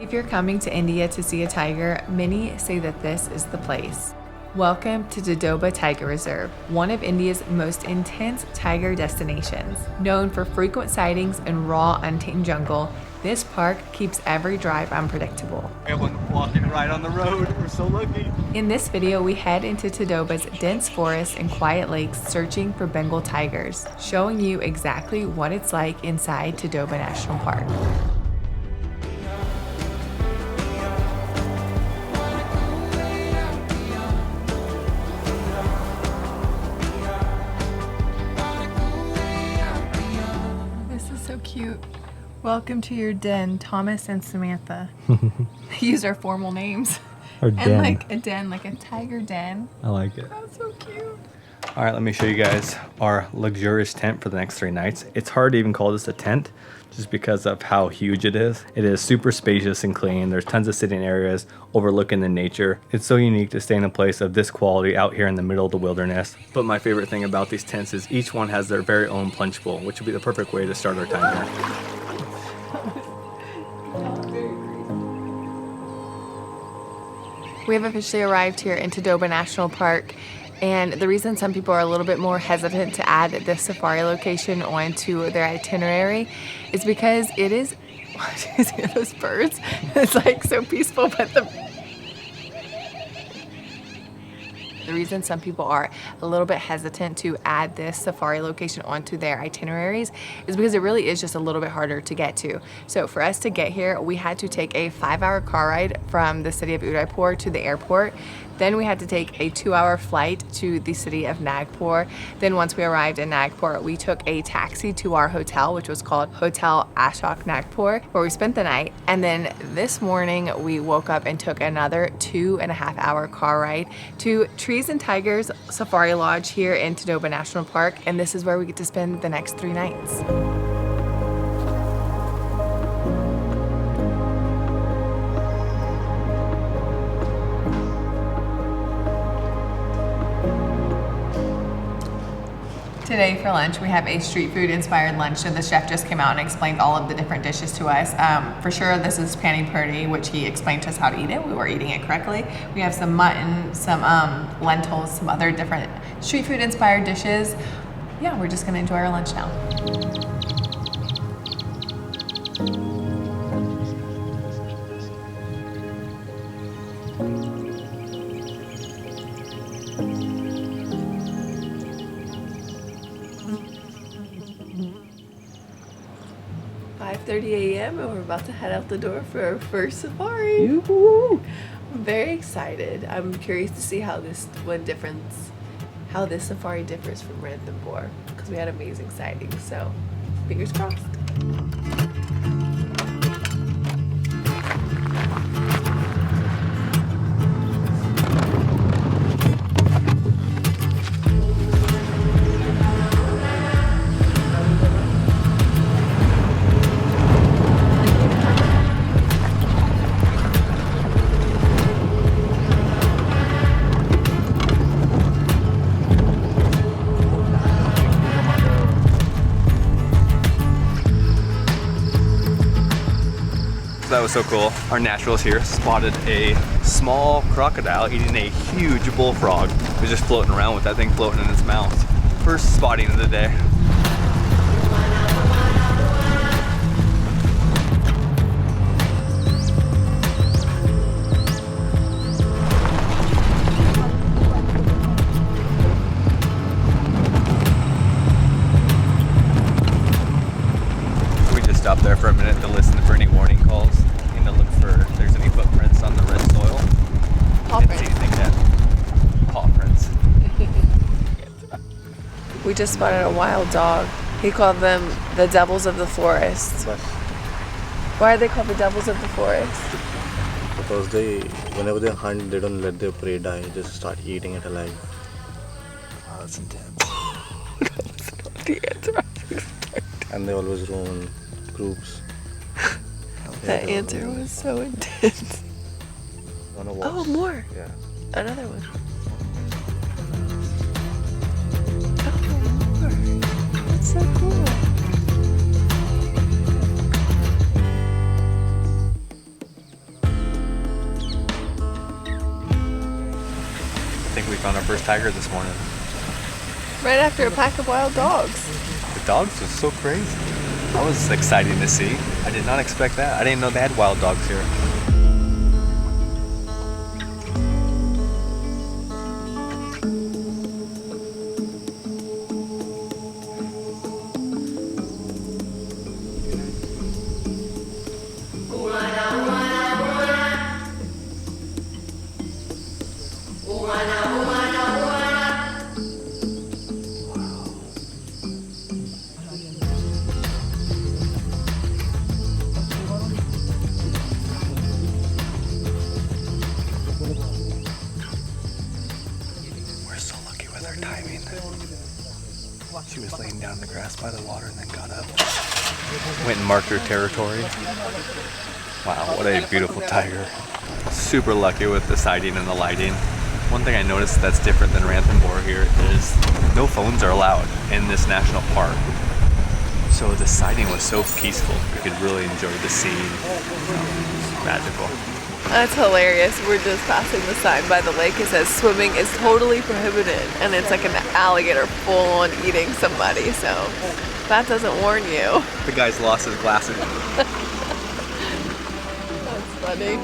If you're coming to India to see a tiger, many say that this is the place. Welcome to Tadoba Tiger Reserve, one of India's most intense tiger destinations. Known for frequent sightings and raw, untamed jungle, this park keeps every drive unpredictable. Everyone walking right on the road. We're so lucky. In this video, we head into Tadoba's dense forests and quiet lakes searching for Bengal tigers, showing you exactly what it's like inside Tadoba National Park. So cute. Welcome to your den, Thomas and Samantha. Use our formal names. Our den. And like a den, like a tiger den. I like it. That's so cute. All right, let me show you guys our luxurious tent for the next 3 nights. It's hard to even call this a tent just because of how huge it is. It is super spacious and clean. There's tons of sitting areas overlooking the nature. It's so unique to stay in a place of this quality out here in the middle of the wilderness. But my favorite thing about these tents is each one has their very own plunge pool, which would be the perfect way to start our time here. We have officially arrived here in Tadoba National Park, and the reason some people are a little bit more hesitant to add this safari location onto their itinerary is because it is, do you see those birds? It's like so peaceful, but the reason some people are a little bit hesitant to add this safari location onto their itineraries is because it really is just a little bit harder to get to. So for us to get here, we had to take a 5-hour car ride from the city of Udaipur to the airport. Then we had to take a 2-hour flight to the city of Nagpur. Then once we arrived in Nagpur, we took a taxi to our hotel, which was called Hotel Ashok Nagpur, where we spent the night. And then this morning we woke up and took another 2.5-hour car ride to Trees and Tigers Safari Lodge here in Tadoba National Park. And this is where we get to spend the next 3 nights. Today for lunch, we have a street food inspired lunch. So the chef just came out and explained all of the different dishes to us. For sure, this is pani puri, which he explained to us how to eat it. We were eating it correctly. We have some mutton, some lentils, some other different street food inspired dishes. Yeah, we're just gonna enjoy our lunch now. 5:30 a.m. and we're about to head out the door for our first safari. Yoo-hoo. I'm very excited. I'm curious to see how this safari differs from Ranthambore because we had amazing sightings. So fingers crossed. That was so cool. Our naturals here spotted a small crocodile eating a huge bullfrog. It was just floating around with that thing floating in its mouth. First spotting of the day. We just stopped there for a minute to listen for any warning calls and to look for if there's any footprints on the red soil. Paw Didn't see anything yet. Paw prints. We just spotted a wild dog. He called them the devils of the forest. Why are they called the devils of the forest? Because whenever they hunt, they don't let their prey die, they just start eating it alive. Wow, that's intense. The answer. And they always roam in groups. That answer was so intense. Oh, more. Yeah. Another one. Oh, more. That's so cool. found our first tiger this morning. Right after a pack of wild dogs. The dogs was so crazy. That was exciting to see. I did not expect that. I didn't know they had wild dogs here. Timing. She was laying down in the grass by the water and then got up. Went and marked her territory. Wow, what a beautiful tiger. Super lucky with the sighting and the lighting. One thing I noticed that's different than Ranthambore here is no phones are allowed in this national park. So the sighting was so peaceful. You could really enjoy the scene. Magical. That's hilarious. We're just passing the sign by the lake. It says swimming is totally prohibited, and it's like an alligator full on eating somebody, so that doesn't warn you. The guy's lost his glasses. That's funny.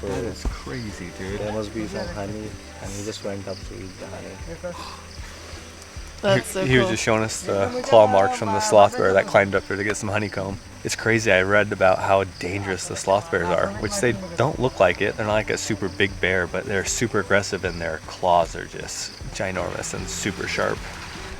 That's crazy, dude. There must be some honey, and he just went up to eat the honey. That's so He was cool. just showing us the claw marks from the sloth bear that climbed up there to get some honeycomb. It's crazy. I read about how dangerous the sloth bears are, which they don't look like it. They're not like a super big bear, but they're super aggressive and their claws are just ginormous and super sharp.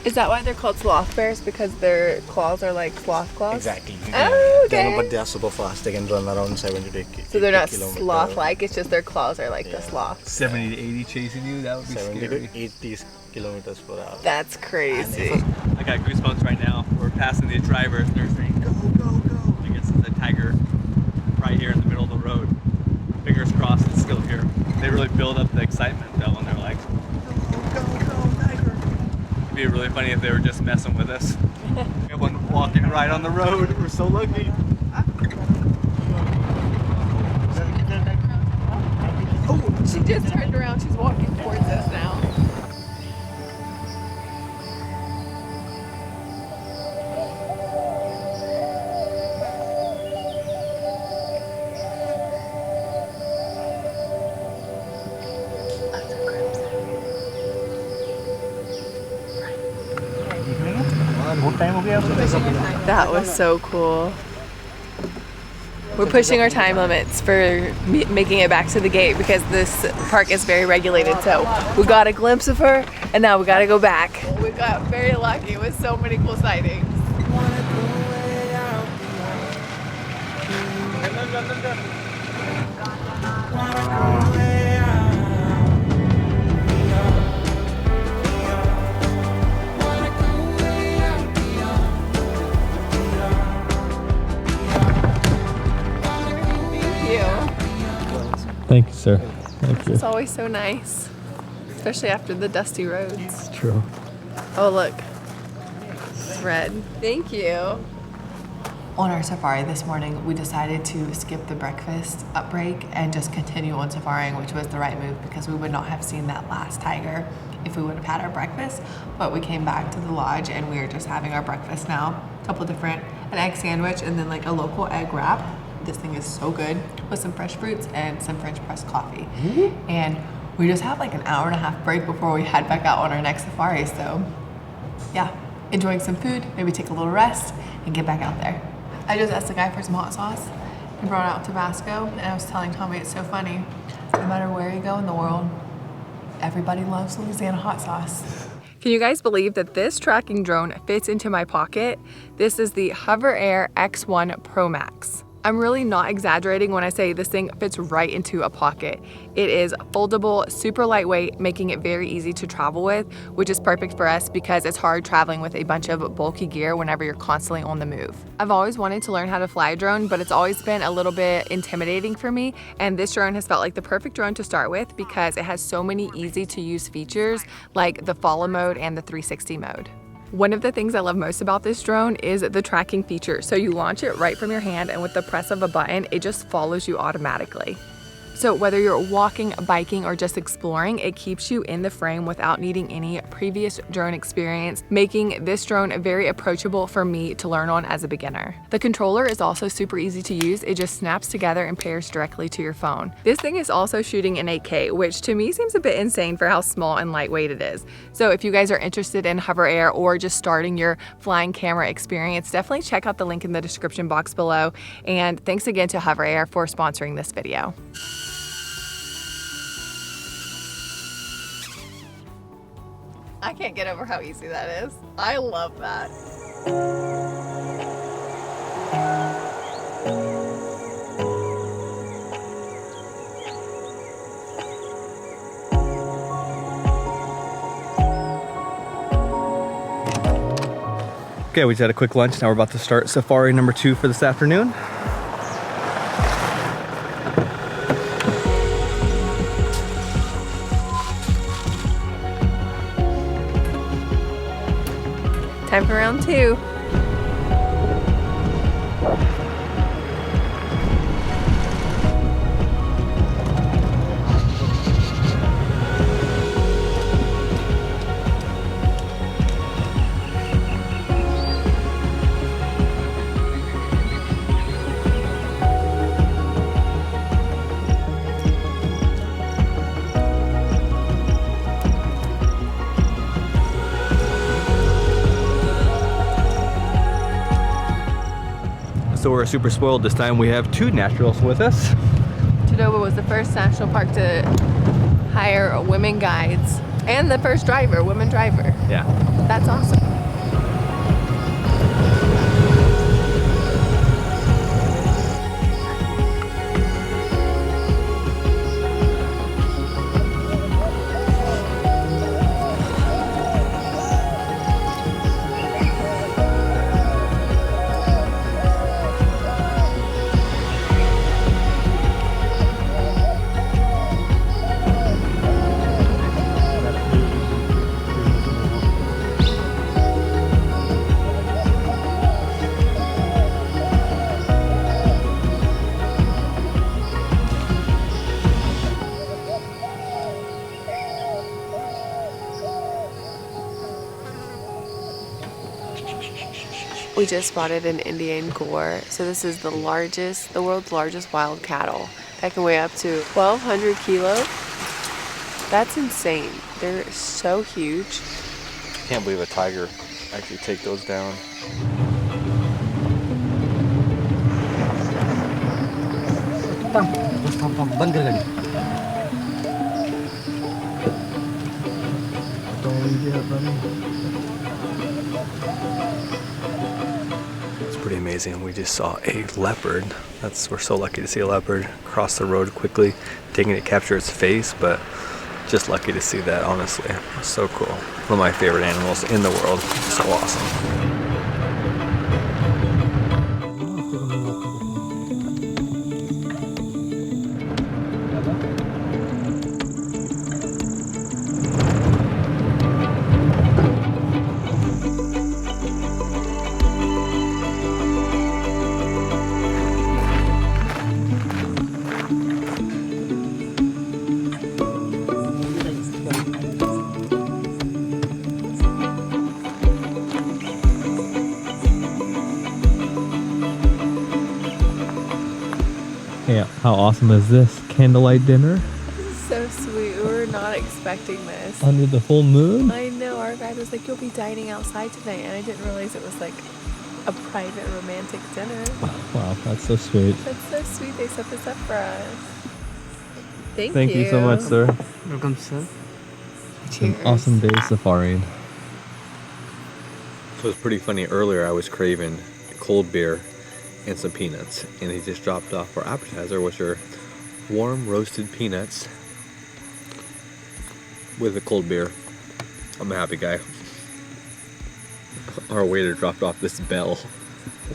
Is that why they're called sloth bears? Because their claws are like sloth claws? Exactly. Oh, okay. But they are super fast. They can run around 70 to 80 So they're not kilometers. sloth-like, it's just their claws are like the sloth. 70 to 80 chasing you? That would be 70 scary. to 80 kilometers per hour. That's crazy. I got goosebumps right now. We're passing these drivers. They're saying, go, go, go. I guess there's a tiger right here in the middle of the road. Fingers crossed it's still here. They really build up the excitement though when they're like, go, go, go, tiger. It'd be really funny if they were just messing with us. We have one walking right on the road. We're so lucky. Oh, she just turned around. She's walking towards us now. That was so cool. We're pushing our time limits for making it back to the gate because this park is very regulated. So we got a glimpse of her and now we gotta go back. We got very lucky with so many cool sightings. Thank you, sir. Thank you. It's always so nice, especially after the dusty roads. It's true. Oh look, it's red. Thank you. On our safari this morning, we decided to skip the breakfast break and just continue on safaring, which was the right move because we would not have seen that last tiger if we would have had our breakfast. But we came back to the lodge and we are just having our breakfast now. A couple different, an egg sandwich and then like a local egg wrap. This thing is so good with some fresh fruits and some French press coffee. And we just have like an hour and a half break before we head back out on our next safari. So yeah, enjoying some food, maybe take a little rest and get back out there. I just asked the guy for some hot sauce. He brought out Tabasco and I was telling Tommy it's so funny. No matter where you go in the world, everybody loves Louisiana hot sauce. Can you guys believe that this tracking drone fits into my pocket? This is the HOVERAir X1 Pro Max. I'm really not exaggerating when I say this thing fits right into a pocket. It is foldable, super lightweight, making it very easy to travel with, which is perfect for us because it's hard traveling with a bunch of bulky gear whenever you're constantly on the move. I've always wanted to learn how to fly a drone, but it's always been a little bit intimidating for me, and this drone has felt like the perfect drone to start with because it has so many easy to use features like the follow mode and the 360 mode. One of the things I love most about this drone is the tracking feature. So you launch it right from your hand, and with the press of a button, it just follows you automatically. So whether you're walking, biking, or just exploring, it keeps you in the frame without needing any previous drone experience, making this drone very approachable for me to learn on as a beginner. The controller is also super easy to use. It just snaps together and pairs directly to your phone. This thing is also shooting in 8K, which to me seems a bit insane for how small and lightweight it is. So if you guys are interested in HOVERAir or just starting your flying camera experience, definitely check out the link in the description box below. And thanks again to HOVERAir for sponsoring this video. I can't get over how easy that is. I love that. Okay, we just had a quick lunch. Now we're about to start safari number 2 for this afternoon. Time for round 2. So we're super spoiled this time. We have 2 naturals with us. Tadoba was the first national park to hire women guides and the first woman driver. Yeah. That's awesome. We just spotted an Indian gore. So this is the world's largest wild cattle. That can weigh up to 1,200 kilos. That's insane. They're so huge. Can't believe a tiger actually take those down. It's pretty amazing. We just saw a leopard. We're so lucky to see a leopard cross the road quickly, taking to capture its face, but just lucky to see that, honestly. So cool. One of my favorite animals in the world. So awesome. Yeah, how awesome is this? Candlelight dinner? This is so sweet. We were not expecting this. Under the full moon? I know. Our guide was like, you'll be dining outside tonight. And I didn't realize it was like a private romantic dinner. Wow, that's so sweet. That's so sweet. They set this up for us. Thank you. Thank you so much, sir. Welcome, sir. Cheers. An awesome day safariing. So it's pretty funny. Earlier I was craving cold beer, and some peanuts. And he just dropped off our appetizer, which are warm roasted peanuts with a cold beer. I'm a happy guy. Our waiter dropped off this bell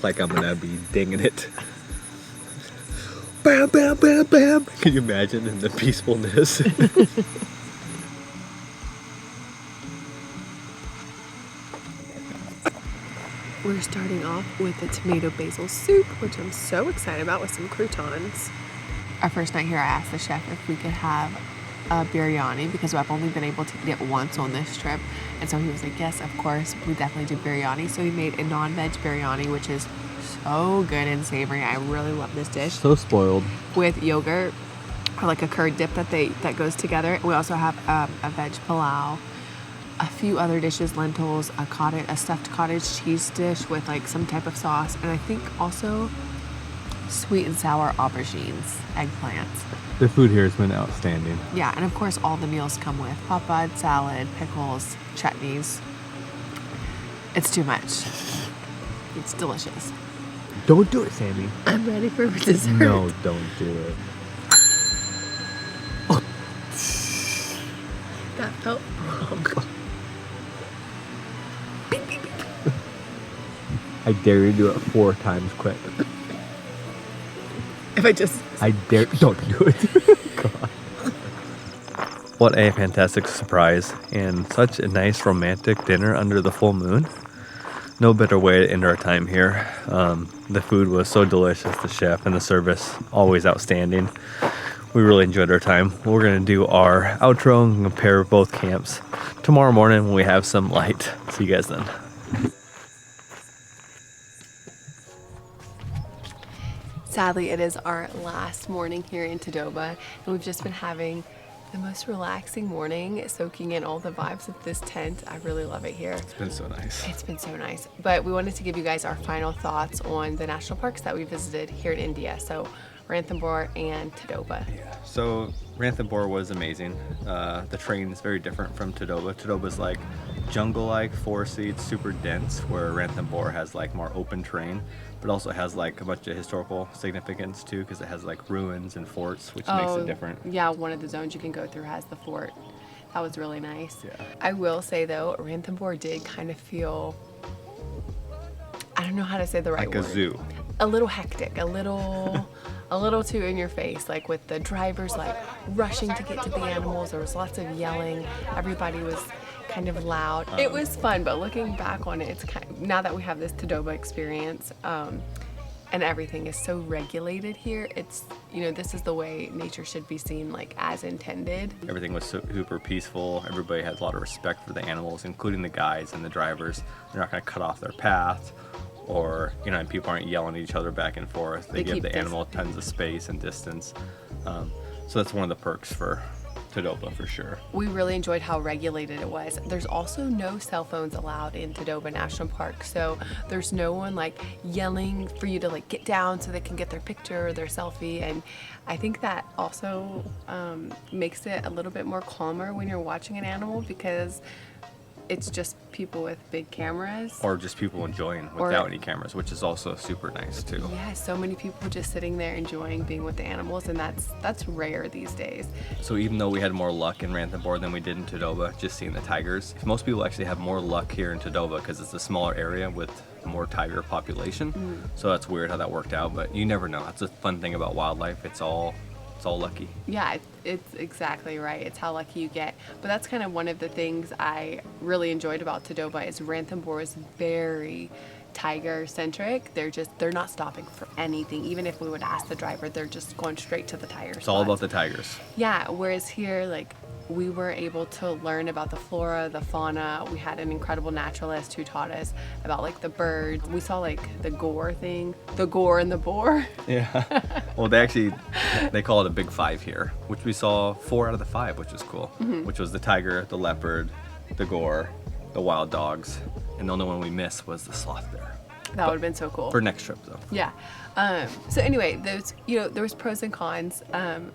like I'm gonna be dinging it. Bam, bam, bam, bam. Can you imagine in the peacefulness? We're starting off with the tomato basil soup, which I'm so excited about, with some croutons. Our first night here, I asked the chef if we could have a biryani because I've only been able to eat it once on this trip. And so he was like, yes, of course, we definitely do biryani. So he made a non-veg biryani, which is so good and savory. I really love this dish. So spoiled. With yogurt or like a curd dip that goes together. We also have a veg pilau, a few other dishes, lentils, a stuffed cottage cheese dish with like some type of sauce, and I think also sweet and sour aubergines, eggplants. The food here has been outstanding. Yeah, and of course all the meals come with papad, salad, pickles, chutneys. It's too much. It's delicious. Don't do it, Sammy. I'm ready for dessert. No, don't do it. That felt wrong. I dare you to do it 4 times quick. I dare, don't do it. God. What a fantastic surprise and such a nice romantic dinner under the full moon. No better way to end our time here. The food was so delicious, the chef and the service always outstanding. We really enjoyed our time. We're gonna do our outro and compare both camps tomorrow morning when we have some light. See you guys then. Sadly, it is our last morning here in Tadoba, and we've just been having the most relaxing morning, soaking in all the vibes of this tent. I really love it here. It's been so nice. It's been so nice. But we wanted to give you guys our final thoughts on the national parks that we visited here in India. So Ranthambore and Tadoba. Yeah. So Ranthambore was amazing. The terrain is very different from Tadoba. Tadoba's like jungle-like, foresty, it's super dense, where Ranthambore has like more open terrain, but also has like a bunch of historical significance too, because it has like ruins and forts, which makes it different. Yeah, one of the zones you can go through has the fort. That was really nice. Yeah. I will say though, Ranthambore did kind of feel, I don't know how to say the right word. Like a zoo. A little hectic, a little too in your face, like with the drivers like rushing to get to the animals. There was lots of yelling. Everybody was kind of loud. It was fun, but looking back on it, it's kind of, now that we have this Tadoba experience, and everything is so regulated here, it's, you know, this is the way nature should be seen, like as intended. Everything was super peaceful. Everybody has a lot of respect for the animals, including the guides and the drivers. They're not going to cut off their path, or, you know, and people aren't yelling at each other back and forth. They give the animal tons of space and distance. So that's one of the perks for Tadoba for sure. We really enjoyed how regulated it was. There's also no cell phones allowed in Tadoba National Park, so there's no one like yelling for you to like get down so they can get their picture or their selfie, and I think that also makes it a little bit more calmer when you're watching an animal, because it's just people with big cameras. Or just people enjoying without any cameras, which is also super nice too. Yeah, so many people just sitting there enjoying being with the animals, and that's rare these days. So even though we had more luck in Ranthambore than we did in Tadoba, just seeing the tigers, most people actually have more luck here in Tadoba because it's a smaller area with more tiger population. So that's weird how that worked out, but you never know. That's a fun thing about wildlife. It's all lucky. Yeah, it's exactly right. It's how lucky you get. But that's kind of one of the things I really enjoyed about Tadoba is Ranthambore is very tiger centric. They're not stopping for anything. Even if we would ask the driver, they're just going straight to the tiger spots. It's all about the tigers. Yeah, whereas here, like, we were able to learn about the flora, the fauna. We had an incredible naturalist who taught us about like the birds. We saw like the gore thing, the gore and the boar. Yeah. Well, they call it a big 5 here, which we saw 4 out of the 5, which was cool. Which was the tiger, the leopard, the gore, the wild dogs, and the only one we missed was the sloth bear. That would have been so cool. For next trip though. Yeah. So anyway, there was pros and cons,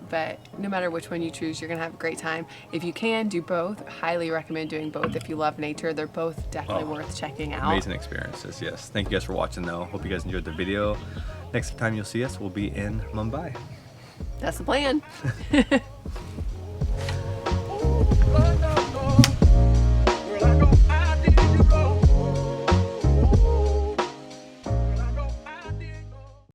but no matter which one you choose, you're gonna have a great time. If you can do both, highly recommend doing both. If you love nature, they're both definitely worth checking out. Amazing experiences, yes. Thank you guys for watching though. Hope you guys enjoyed the video. Next time you'll see us, we'll be in Mumbai. That's the plan.